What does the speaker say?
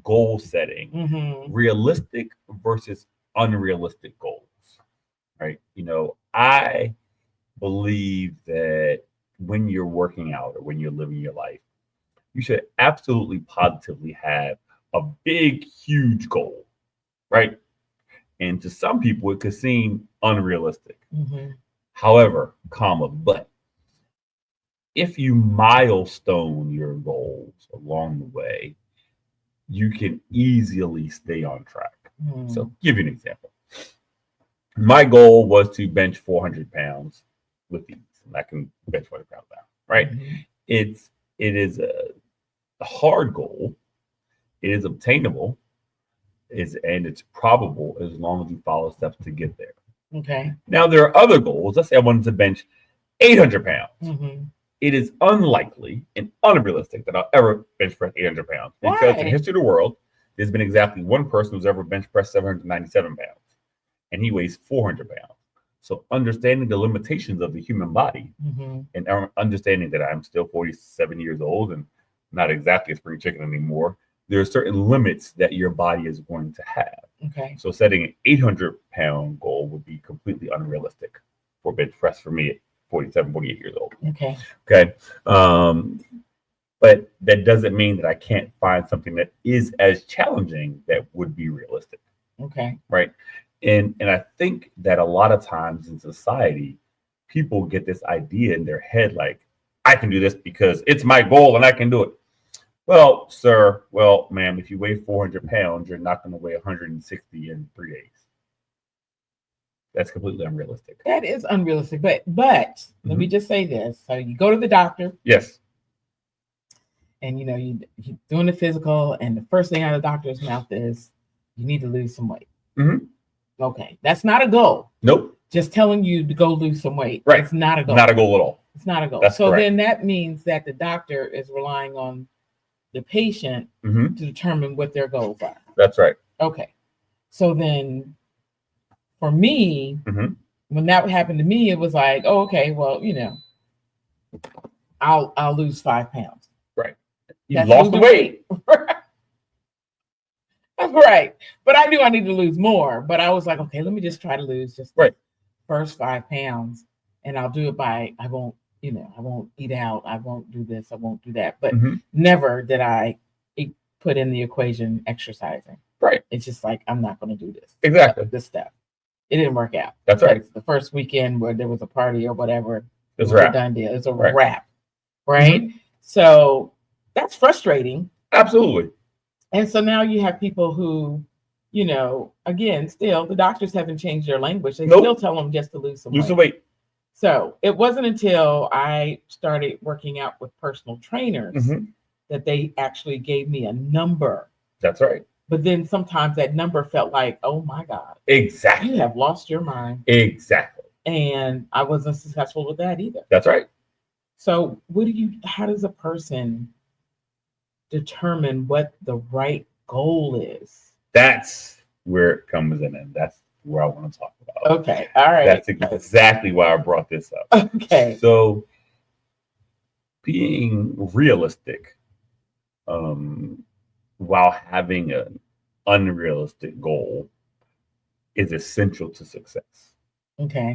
goal setting, realistic versus unrealistic goals, right? I believe that when you're working out or when you're living your life, you should absolutely positively have a big, huge goal, right? And to some people, it could seem unrealistic. However, but if you milestone your goals along the way, you can easily stay on track. So, give you an example. My goal was to bench 400 pounds with ease, and I can bench 400 pounds now, right? It is a hard goal. It is obtainable, and it's probable as long as you follow steps to get there. Okay. Now, there are other goals. Let's say I wanted to bench 800 pounds. It is unlikely and unrealistic that I'll ever bench press 800 pounds. Because in the history of the world, there's been exactly one person who's ever bench pressed 797 pounds, and he weighs 400 pounds. So understanding the limitations of the human body and understanding that I'm still 47 years old and not exactly a spring chicken anymore, there are certain limits that your body is going to have. Okay. So setting an 800-pound goal would be completely unrealistic for bench press for me at 47, 48 years old. Okay. Okay. But that doesn't mean that I can't find something that is as challenging that would be realistic. Okay. Right. And I think that a lot of times in society, people get this idea in their head like, I can do this because it's my goal and I can do it. Well, sir, ma'am, if you weigh 400 pounds, you're not going to weigh 160 in 3 days. That's completely unrealistic. That is unrealistic. But let me just say this. So you go to the doctor. Yes. And, you're doing the physical, and the first thing out of the doctor's mouth is, you need to lose some weight. Okay. That's not a goal. Nope. Just telling you to go lose some weight. Right. It's not a goal. Not a goal at all. It's not a goal. That's so correct. Then that means that the doctor is relying on the patient to determine what their goals are. That's right. Okay. So then for me, when that happened to me, it was like, oh, okay, well, I'll lose 5 pounds. Right. You lost the weight. That's right. But I knew I needed to lose more. But I was like, okay, let me just try to lose just the first 5 pounds. And I'll do it by, I won't eat out. I won't do this. I won't do that. But never did I put in the equation exercising. Right. It's just like, I'm not going to do this. Exactly. This stuff. It didn't work out. That's right. The first weekend where there was a party or whatever, it's a done deal. It's a wrap. Right. So that's frustrating. Absolutely. And so now you have people who, again, still the doctors haven't changed their language. They still tell them just to lose some weight. So it wasn't until I started working out with personal trainers that they actually gave me a number. That's right. But then sometimes that number felt like, oh my God. Exactly. You have lost your mind. Exactly. And I wasn't successful with that either. That's right. So how does a person determine what the right goal is? That's where it comes in, and that's where I want to talk about. Okay. All right. That's exactly why I brought this up. Okay. So being realistic, while having an unrealistic goal is essential to success. Okay.